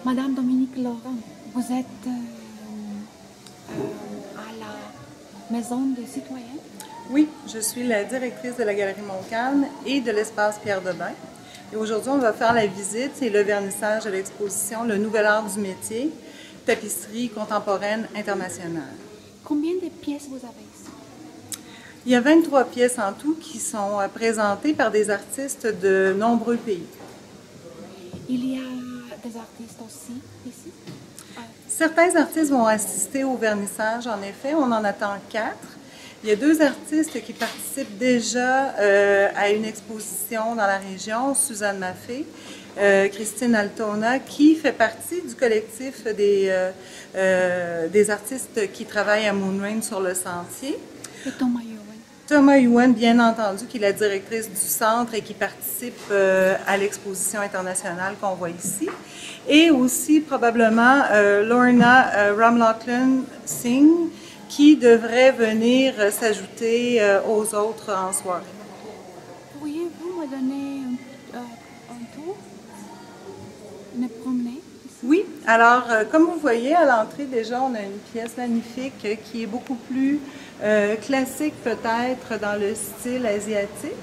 Madame Dominique Laurent, vous êtes à la Maison des Citoyens? Oui, je suis la directrice de la Galerie Montcalm et de l'espace Pierre Debain. Et aujourd'hui, on va faire la visite et le vernissage de l'exposition Le Nouvel Art du métier, tapisserie contemporaine internationale. Combien de pièces vous avez ici? Il y a 23 pièces en tout qui sont présentées par des artistes de nombreux pays. Il y a des artistes aussi ici? Certains artistes vont assister au vernissage, en effet, on en attend 4. Il y a 2 artistes qui participent déjà à une exposition dans la région, Suzanne Maffé, Christine Altona, qui fait partie du collectif des artistes qui travaillent à Moonrain sur le sentier. Et Thomas Yowen. Thomas Yowen, bien entendu, qui est la directrice du centre et qui participe à l'exposition internationale qu'on voit ici. Et aussi probablement Lorna Ramlochlan Singh, qui devrait venir s'ajouter aux autres en soirée. Pourriez-vous me donner un tour? Me promener ici? Oui, alors comme vous voyez à l'entrée déjà, on a une pièce magnifique qui est beaucoup plus classique peut-être dans le style asiatique,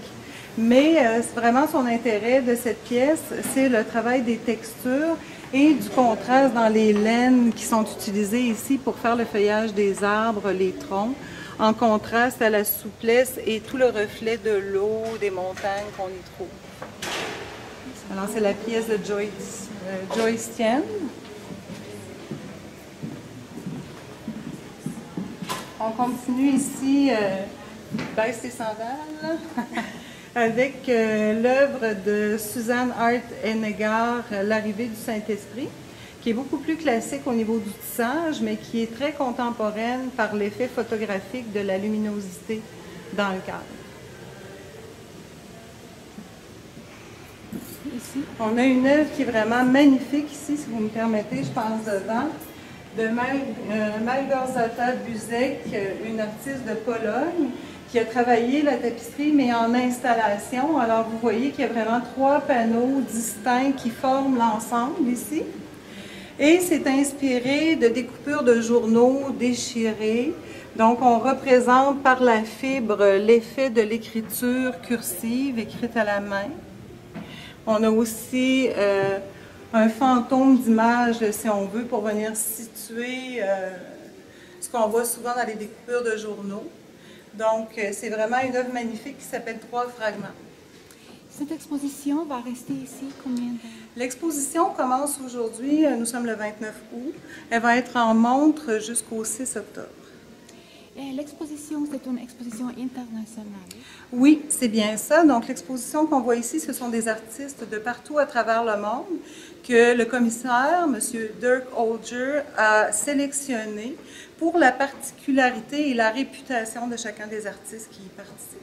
mais vraiment son intérêt de cette pièce, c'est le travail des textures et du contraste dans les laines qui sont utilisées ici pour faire le feuillage des arbres, les troncs, en contraste à la souplesse et tout le reflet de l'eau, des montagnes qu'on y trouve. Alors c'est la pièce de Joyce Tien. On continue ici, baisse tes sandales, avec l'œuvre de Suzanne Hart Hennegar, L'arrivée du Saint-Esprit, qui est beaucoup plus classique au niveau du tissage, mais qui est très contemporaine par l'effet photographique de la luminosité dans le cadre. Ici, on a une œuvre qui est vraiment magnifique ici, si vous me permettez, je passe devant, de Malgorzata Buzek, une artiste de Pologne, qui a travaillé la tapisserie, mais en installation. Alors, vous voyez qu'il y a vraiment 3 panneaux distincts qui forment l'ensemble ici. Et c'est inspiré de découpures de journaux déchirés. Donc, on représente par la fibre l'effet de l'écriture cursive, écrite à la main. On a aussi un fantôme d'image, si on veut, pour venir situer ce qu'on voit souvent dans les découpures de journaux. Donc, c'est vraiment une œuvre magnifique qui s'appelle 3 fragments. Cette exposition va rester ici combien de temps? L'exposition commence aujourd'hui, nous sommes le 29 août. Elle va être en montre jusqu'au 6 octobre. L'exposition, c'est une exposition internationale? Oui, c'est bien ça. Donc, l'exposition qu'on voit ici, ce sont des artistes de partout à travers le monde que le commissaire, M. Dirk Olger, a sélectionné pour la particularité et la réputation de chacun des artistes qui y participent.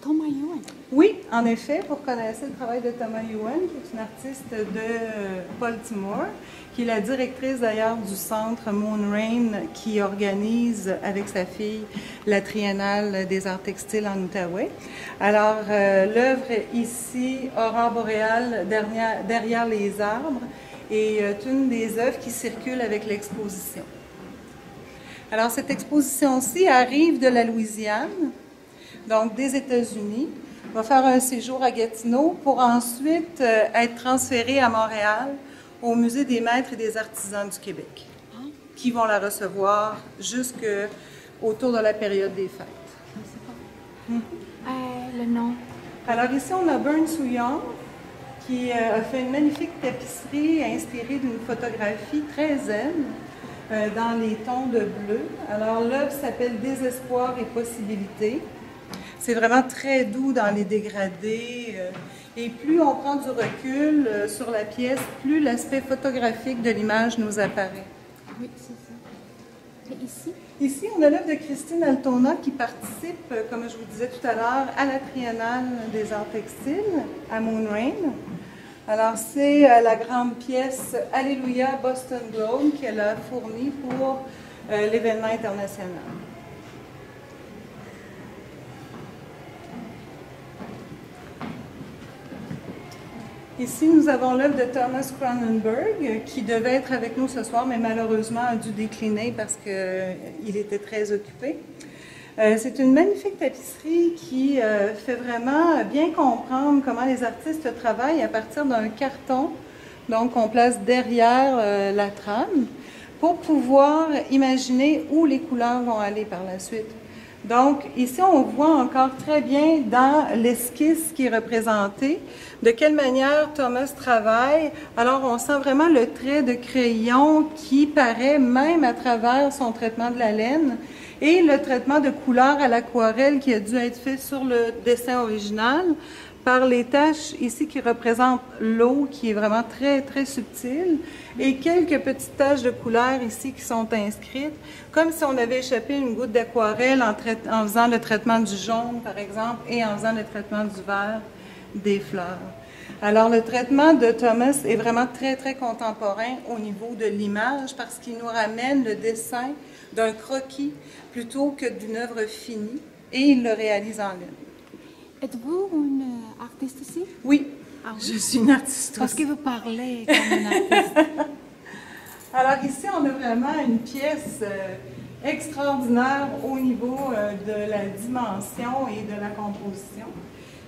Thomas Yowen? Oui, en effet, vous reconnaissez le travail de Thomas Yowen, qui est une artiste de Baltimore, qui est la directrice d'ailleurs du centre Moonrain, qui organise avec sa fille la Triennale des arts textiles en Outaouais. Alors, l'œuvre ici, Aurore boréale derrière les arbres, est une des œuvres qui circulent avec l'exposition. Alors, cette exposition-ci arrive de la Louisiane, donc des États-Unis, va faire un séjour à Gatineau pour ensuite être transférée à Montréal au Musée des maîtres et des artisans du Québec, qui vont la recevoir jusqu'autour de la période des fêtes. Le nom? Alors ici, on a Burn Soo Young, qui a fait une magnifique tapisserie inspirée d'une photographie très zen dans les tons de bleu. Alors l'œuvre s'appelle Désespoir et possibilité. C'est vraiment très doux dans les dégradés. Et plus on prend du recul sur la pièce, plus l'aspect photographique de l'image nous apparaît. Oui, c'est ça. Et ici? Ici, on a l'œuvre de Christine Altona qui participe, comme je vous disais tout à l'heure, à la Triennale des arts textiles à Moonrain. Alors, c'est la grande pièce Alléluia Boston Globe qu'elle a fournie pour l'événement international. Ici, nous avons l'œuvre de Thomas Cronenberg, qui devait être avec nous ce soir, mais malheureusement a dû décliner parce qu'il était très occupé. C'est une magnifique tapisserie qui fait vraiment bien comprendre comment les artistes travaillent à partir d'un carton, donc qu'on place derrière la trame, pour pouvoir imaginer où les couleurs vont aller par la suite. Donc, ici, on voit encore très bien dans l'esquisse qui est représentée de quelle manière Thomas travaille. Alors, on sent vraiment le trait de crayon qui paraît même à travers son traitement de la laine et le traitement de couleur à l'aquarelle qui a dû être fait sur le dessin original par les taches ici qui représentent l'eau qui est vraiment très, très subtile et quelques petites taches de couleur ici qui sont inscrites, comme si on avait échappé une goutte d'aquarelle en faisant le traitement du jaune, par exemple, et en faisant le traitement du vert des fleurs. Alors, le traitement de Thomas est vraiment très, très contemporain au niveau de l'image parce qu'il nous ramène le dessin d'un croquis plutôt que d'une œuvre finie et il le réalise en laine. Êtes-vous une artiste aussi? Oui, Ah oui? je suis une artiste Parce aussi. que vous parlez comme une artiste. Alors ici, on a vraiment une pièce extraordinaire au niveau de la dimension et de la composition.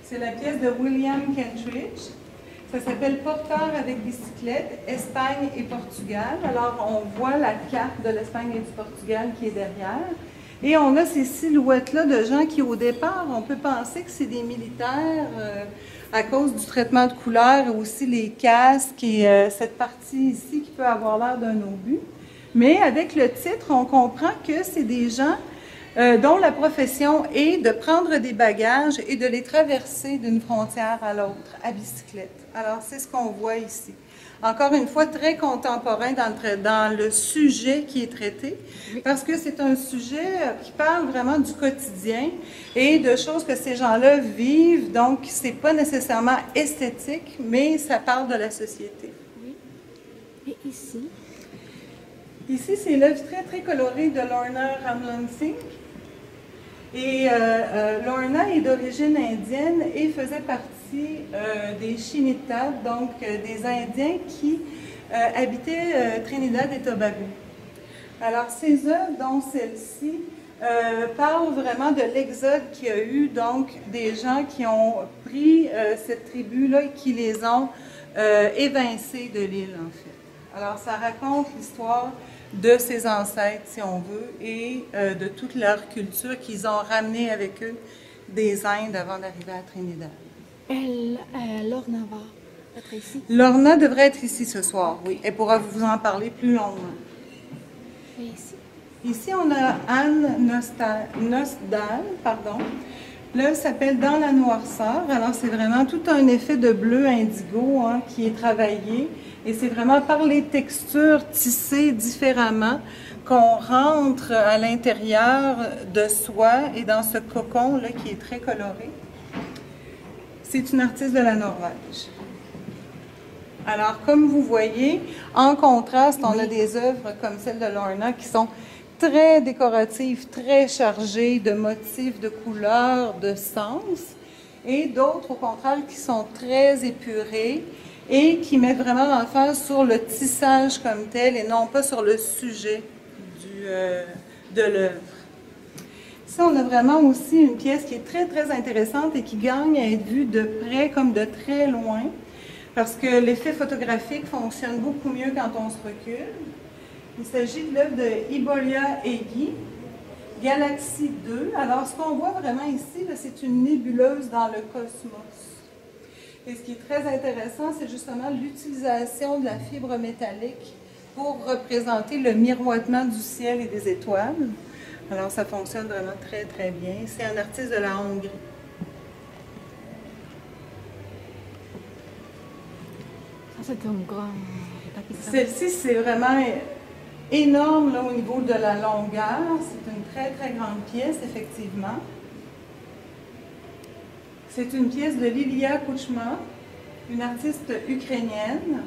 C'est la pièce de William Kentridge. Ça s'appelle Porteur avec bicyclette, Espagne et Portugal. Alors, on voit la carte de l'Espagne et du Portugal qui est derrière. Et on a ces silhouettes-là de gens qui, au départ, on peut penser que c'est des militaires à cause du traitement de couleurs et aussi les casques et cette partie ici qui peut avoir l'air d'un obus. Mais avec le titre, on comprend que c'est des gens dont la profession est de prendre des bagages et de les traverser d'une frontière à l'autre à bicyclette. Alors, c'est ce qu'on voit ici. Encore une fois, très contemporain dans le sujet qui est traité, parce que c'est un sujet qui parle vraiment du quotidien et de choses que ces gens-là vivent. Donc, c'est pas nécessairement esthétique, mais ça parle de la société. Oui. Et ici? Ici, c'est l'œuvre très, très colorée de Lorna Ramlansingh. Et Lorna est d'origine indienne et faisait partie des Chinitas, donc des Indiens qui habitaient Trinidad et Tobago. Alors, ces œuvres, dont celle-ci, parlent vraiment de l'exode qu'il y a eu, donc des gens qui ont pris cette tribu-là et qui les ont évincés de l'île, en fait. Alors, ça raconte l'histoire de ses ancêtres, si on veut, et de toute leur culture qu'ils ont ramenée avec eux des Indes avant d'arriver à Trinidad. Lorna va être ici? Lorna devrait être ici ce soir, oui. Elle pourra vous en parler plus longuement. Et ici? Ici, on a Anne Nostal, pardon. L'œuvre s'appelle Dans la noirceur. Alors, c'est vraiment tout un effet de bleu indigo qui est travaillé. Et c'est vraiment par les textures tissées différemment qu'on rentre à l'intérieur de soi et dans ce cocon-là qui est très coloré. C'est une artiste de la Norvège. Alors, comme vous voyez, en contraste, on a des œuvres comme celle de Lorna qui sont très décoratives, très chargées de motifs, de couleurs, de sens, et d'autres, au contraire, qui sont très épurées et qui mettent vraiment l'emphase sur le tissage comme tel et non pas sur le sujet de l'œuvre. Ici, on a vraiment aussi une pièce qui est très, très intéressante et qui gagne à être vue de près comme de très loin, parce que l'effet photographique fonctionne beaucoup mieux quand on se recule. Il s'agit de l'œuvre de Hibolya Egi, Galaxie 2. Alors, ce qu'on voit vraiment ici, c'est une nébuleuse dans le cosmos. Et ce qui est très intéressant, c'est justement l'utilisation de la fibre métallique pour représenter le miroitement du ciel et des étoiles. Alors, ça fonctionne vraiment très, très bien. C'est un artiste de la Hongrie. Ça, c'est un grand tapisserie. Celle-ci, c'est vraiment énorme là, au niveau de la longueur. C'est une très, très grande pièce, effectivement. C'est une pièce de Lilia Kuchma, une artiste ukrainienne.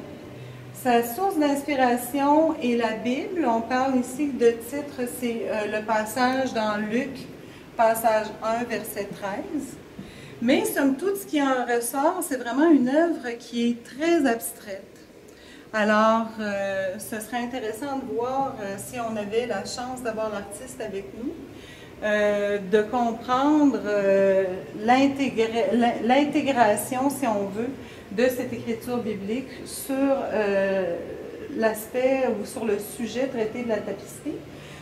Sa source d'inspiration est la Bible. On parle ici de titre, c'est le passage dans Luc, passage 1, verset 13. Mais somme toute, ce qui en ressort, c'est vraiment une œuvre qui est très abstraite. Alors, ce serait intéressant de voir, si on avait la chance d'avoir l'artiste avec nous, de comprendre l'intégration, si on veut, de cette écriture biblique sur l'aspect ou sur le sujet traité de la tapisserie.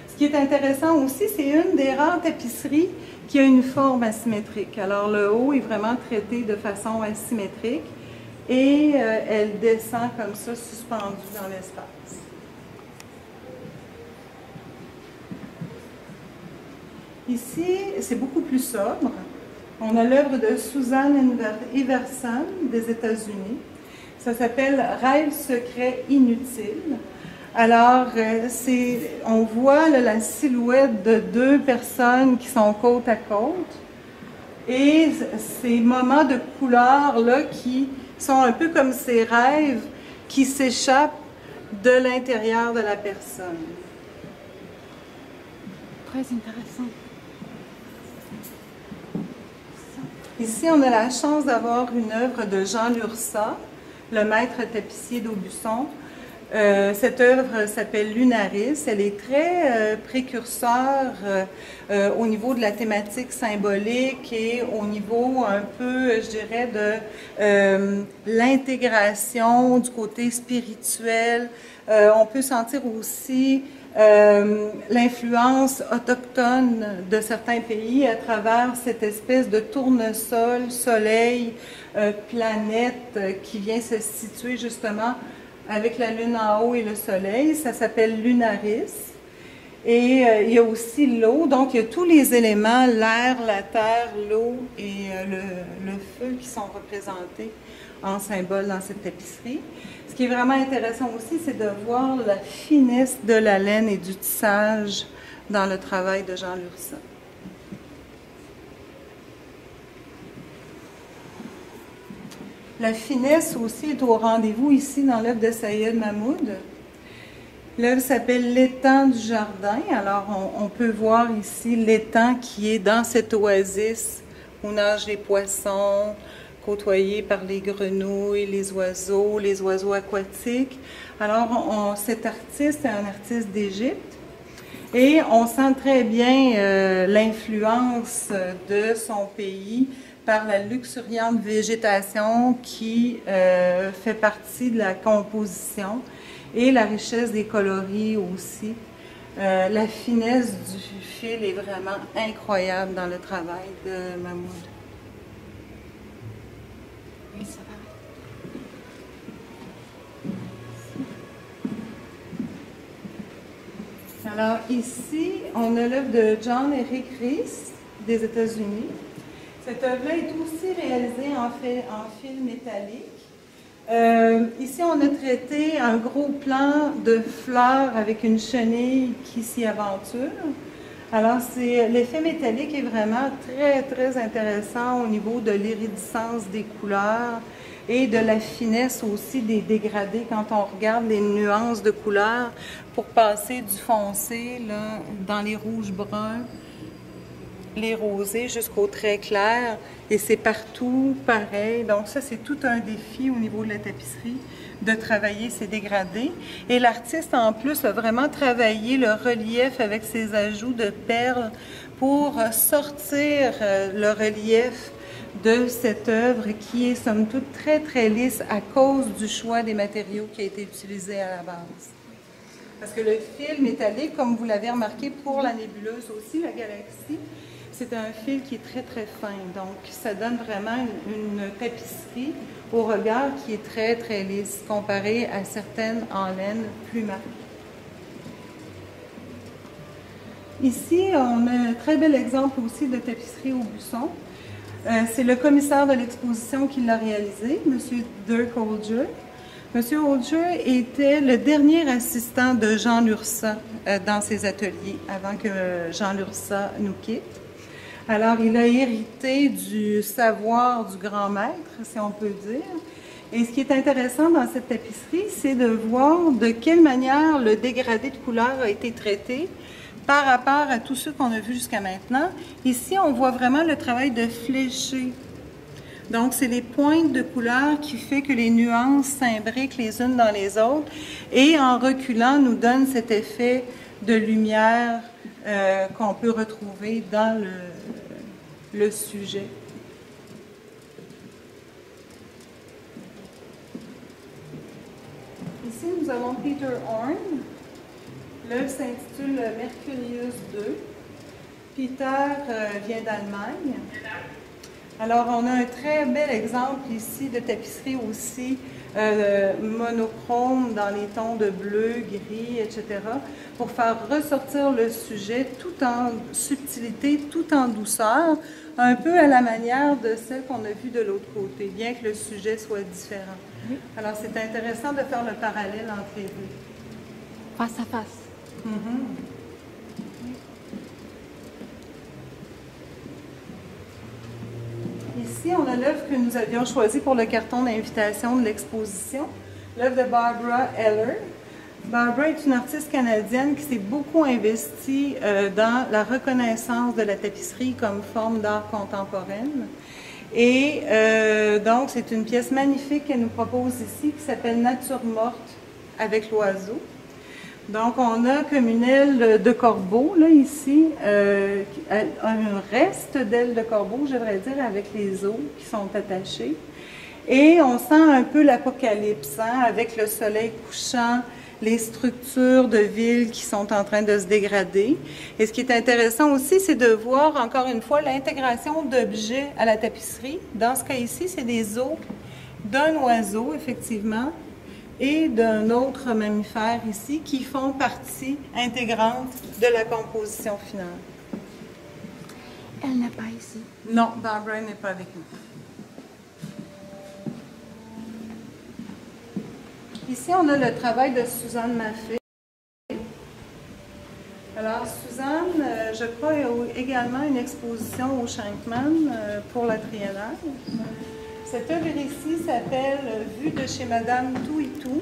Ce qui est intéressant aussi, c'est une des rares tapisseries qui a une forme asymétrique. Alors, le haut est vraiment traité de façon asymétrique et elle descend comme ça, suspendue dans l'espace. Ici, c'est beaucoup plus sobre. On a l'œuvre de Susan Everson des États-Unis. Ça s'appelle « Rêve secret inutile ». Alors, on voit là, la silhouette de deux personnes qui sont côte à côte. Et ces moments de couleur-là qui sont un peu comme ces rêves qui s'échappent de l'intérieur de la personne. Très intéressant. Ici, on a la chance d'avoir une œuvre de Jean Lursa, le maître tapissier d'Aubusson. Cette œuvre s'appelle Lunaris. Elle est très précurseur au niveau de la thématique symbolique et au niveau un peu, je dirais, de l'intégration du côté spirituel. On peut sentir aussi l'influence autochtone de certains pays à travers cette espèce de tournesol, soleil, planète qui vient se situer justement avec la lune en haut et le soleil. Ça s'appelle Lunaris. Et il y a aussi l'eau, donc il y a tous les éléments, l'air, la terre, l'eau et le feu qui sont représentés en symbole dans cette tapisserie. Ce qui est vraiment intéressant aussi, c'est de voir la finesse de la laine et du tissage dans le travail de Jean Lursa. La finesse aussi est au rendez-vous ici dans l'œuvre de Sayed Mahmoud. L'œuvre s'appelle L'étang du jardin. Alors, on peut voir ici l'étang qui est dans cette oasis où nagent les poissons, côtoyés par les grenouilles, les oiseaux aquatiques. Alors, cet artiste est un artiste d'Égypte et on sent très bien l'influence de son pays par la luxuriante végétation qui fait partie de la composition et la richesse des coloris aussi. La finesse du fil est vraiment incroyable dans le travail de Mahmoud. Oui, ça va. Alors ici, on a l'œuvre de John Eric Rhys des États-Unis. Cette œuvre-là est aussi réalisée en fil métallique. Ici, on a traité un gros plan de fleurs avec une chenille qui s'y aventure. Alors, l'effet métallique est vraiment très, très intéressant au niveau de l'iridescence des couleurs et de la finesse aussi des dégradés quand on regarde les nuances de couleurs pour passer du foncé là, dans les rouges bruns, les rosés jusqu'au très clair, et c'est partout pareil. Donc ça, c'est tout un défi au niveau de la tapisserie, de travailler ces dégradés. Et l'artiste, en plus, a vraiment travaillé le relief avec ses ajouts de perles pour sortir le relief de cette œuvre qui est, somme toute, très, très lisse à cause du choix des matériaux qui a été utilisé à la base. Parce que le fil métallique, comme vous l'avez remarqué pour la nébuleuse aussi, la galaxie, c'est un fil qui est très, très fin. Donc, ça donne vraiment une tapisserie au regard qui est très, très lisse, comparée à certaines en laine plus marquées. Ici, on a un très bel exemple aussi de tapisserie Aubusson. C'est le commissaire de l'exposition qui l'a réalisé, M. Dirk Holger. M. Holger était le dernier assistant de Jean Lursa dans ses ateliers, avant que Jean Lursa nous quitte. Alors, il a hérité du savoir du grand maître, si on peut dire. Et ce qui est intéressant dans cette tapisserie, c'est de voir de quelle manière le dégradé de couleur a été traité par rapport à tous ceux qu'on a vus jusqu'à maintenant. Ici, on voit vraiment le travail de fléché Donc, c'est les pointes de couleur qui fait que les nuances s'imbriquent les unes dans les autres et en reculant nous donne cet effet de lumière qu'on peut retrouver dans le sujet. Ici, nous avons Peter Horn. L'œuvre s'intitule Mercurius II. Peter vient d'Allemagne. Alors, on a un très bel exemple ici de tapisserie aussi monochrome dans les tons de bleu, gris, etc., pour faire ressortir le sujet tout en subtilité, tout en douceur, un peu à la manière de celle qu'on a vue de l'autre côté, bien que le sujet soit différent. Oui. Alors, c'est intéressant de faire le parallèle entre les deux. Face à face. Ici, on a l'œuvre que nous avions choisie pour le carton d'invitation de l'exposition, l'œuvre de Barbara Eller. Barbara est une artiste canadienne qui s'est beaucoup investie dans la reconnaissance de la tapisserie comme forme d'art contemporaine. Et donc, c'est une pièce magnifique qu'elle nous propose ici qui s'appelle Nature morte avec l'oiseau. Donc, on a comme une aile de corbeau, là, ici, un reste d'aile de corbeau, je devrais dire, avec les os qui sont attachés. Et on sent un peu l'apocalypse, hein, avec le soleil couchant, les structures de ville qui sont en train de se dégrader. Et ce qui est intéressant aussi, c'est de voir, encore une fois, l'intégration d'objets à la tapisserie. Dans ce cas ici, c'est des os d'un oiseau, effectivement, et d'un autre mammifère ici, qui font partie intégrante de la composition finale. Elle n'est pas ici. Non, Barbara n'est pas avec nous. Ici, on a le travail de Suzanne Maffei. Alors, Suzanne, je crois, a également une exposition au Shankman pour la Triennale. Cette œuvre ici s'appelle « Vue de chez Madame Tout et Tout ».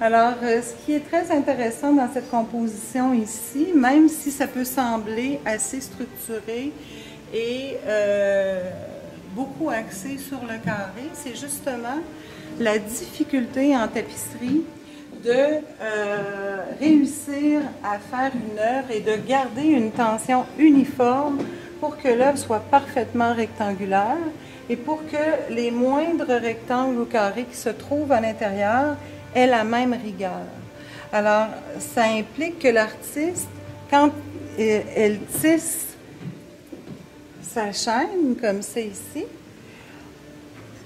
Alors, ce qui est très intéressant dans cette composition ici, même si ça peut sembler assez structuré et beaucoup axé sur le carré, c'est justement la difficulté en tapisserie de réussir à faire une œuvre et de garder une tension uniforme pour que l'œuvre soit parfaitement rectangulaire et pour que les moindres rectangles ou carrés qui se trouvent à l'intérieur aient la même rigueur. Alors, ça implique que l'artiste, quand elle tisse sa chaîne, comme c'est ici,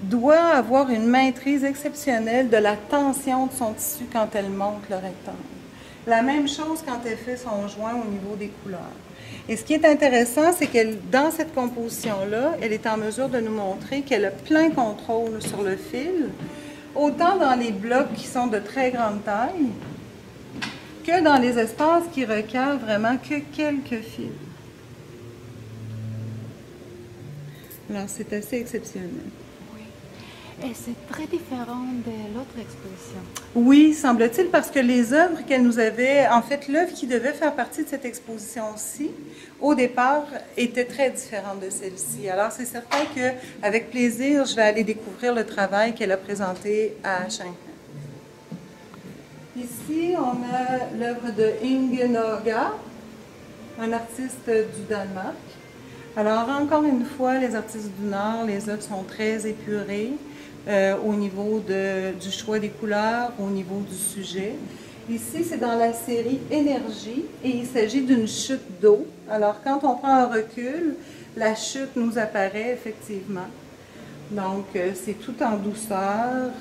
doit avoir une maîtrise exceptionnelle de la tension de son tissu quand elle monte le rectangle. La même chose quand elle fait son joint au niveau des couleurs. Et ce qui est intéressant, c'est que dans cette composition-là, elle est en mesure de nous montrer qu'elle a plein contrôle sur le fil, autant dans les blocs qui sont de très grande taille, que dans les espaces qui requièrent vraiment que quelques fils. Alors, c'est assez exceptionnel. Et c'est très différent de l'autre exposition. Oui, semble-t-il, parce que les œuvres qu'elle nous avait, en fait, l'œuvre qui devait faire partie de cette exposition-ci, au départ, était très différente de celle-ci. Alors, c'est certain qu'avec plaisir, je vais aller découvrir le travail qu'elle a présenté à Shankman. Ici, on a l'œuvre de Inge Norga, un artiste du Danemark. Alors, encore une fois, les artistes du Nord, les œuvres sont très épurées. Au niveau du choix des couleurs, au niveau du sujet. Ici, c'est dans la série Énergie et il s'agit d'une chute d'eau. Alors, quand on prend un recul, la chute nous apparaît effectivement. Donc, c'est tout en douceur.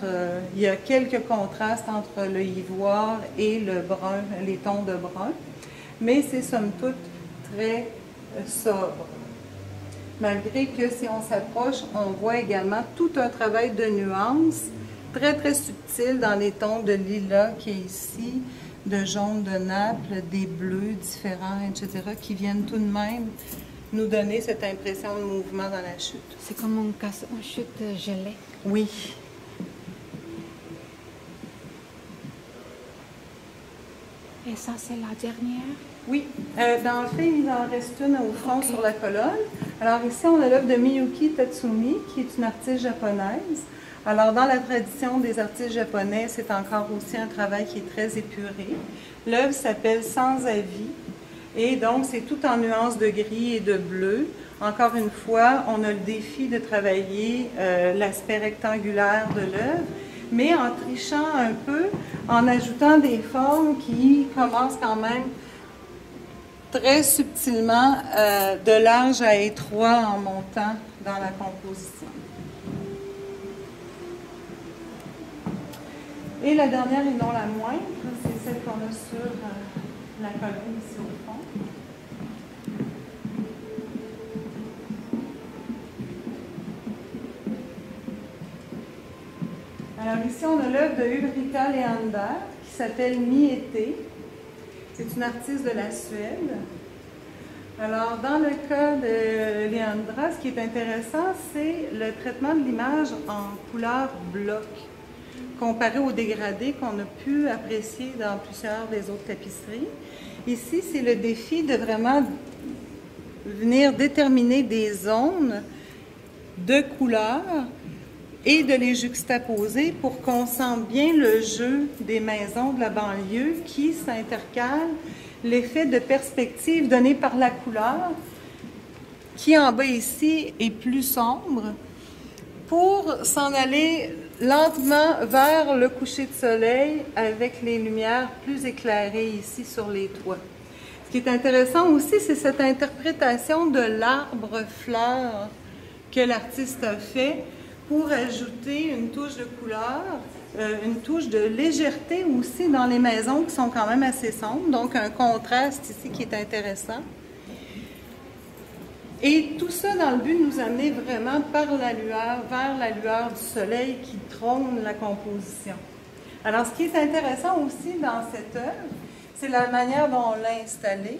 Il y a quelques contrastes entre le ivoire et le brun, les tons de brun, mais c'est somme toute très sobre. Malgré que si on s'approche, on voit également tout un travail de nuances très très subtil dans les tons de lilas qui est ici, de jaune de Naples, des bleus différents, etc., qui viennent tout de même nous donner cette impression de mouvement dans la chute. C'est comme une chute gelée. Oui. Et ça, c'est la dernière? Oui. Dans le fait, il en reste une au fond sur la colonne. Alors ici, on a l'œuvre de Miyuki Tatsumi, qui est une artiste japonaise. Alors, dans la tradition des artistes japonais, c'est encore aussi un travail qui est très épuré. L'œuvre s'appelle Sans avis, et donc c'est tout en nuances de gris et de bleu. Encore une fois, on a le défi de travailler l'aspect rectangulaire de l'œuvre, mais en trichant un peu, en ajoutant des formes qui commencent quand même très subtilement de large à étroit en montant dans la composition. Et la dernière et non la moindre, c'est celle qu'on a sur la colonne ici au fond. Alors ici, on a l'œuvre de Ulrika Leander qui s'appelle Mi-été. C'est une artiste de la Suède. Alors, dans le cas de Leandra, ce qui est intéressant, c'est le traitement de l'image en couleur bloc, comparé au dégradé qu'on a pu apprécier dans plusieurs des autres tapisseries. Ici, c'est le défi de vraiment venir déterminer des zones de couleurs et de les juxtaposer pour qu'on sente bien le jeu des maisons de la banlieue qui s'intercalent, l'effet de perspective donné par la couleur, qui en bas ici est plus sombre, pour s'en aller lentement vers le coucher de soleil avec les lumières plus éclairées ici sur les toits. Ce qui est intéressant aussi, c'est cette interprétation de l'arbre-fleur que l'artiste a fait pour ajouter une touche de couleur, une touche de légèreté aussi dans les maisons qui sont quand même assez sombres, donc un contraste ici qui est intéressant. Et tout ça dans le but de nous amener vraiment par la lueur, vers la lueur du soleil qui trône la composition. Alors, ce qui est intéressant aussi dans cette œuvre, c'est la manière dont on l'a installée,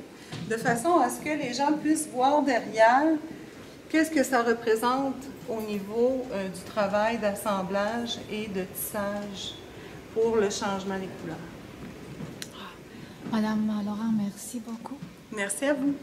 de façon à ce que les gens puissent voir derrière qu'est-ce que ça représente au niveau du travail d'assemblage et de tissage pour le changement des couleurs. Madame Laurent, merci beaucoup. Merci à vous.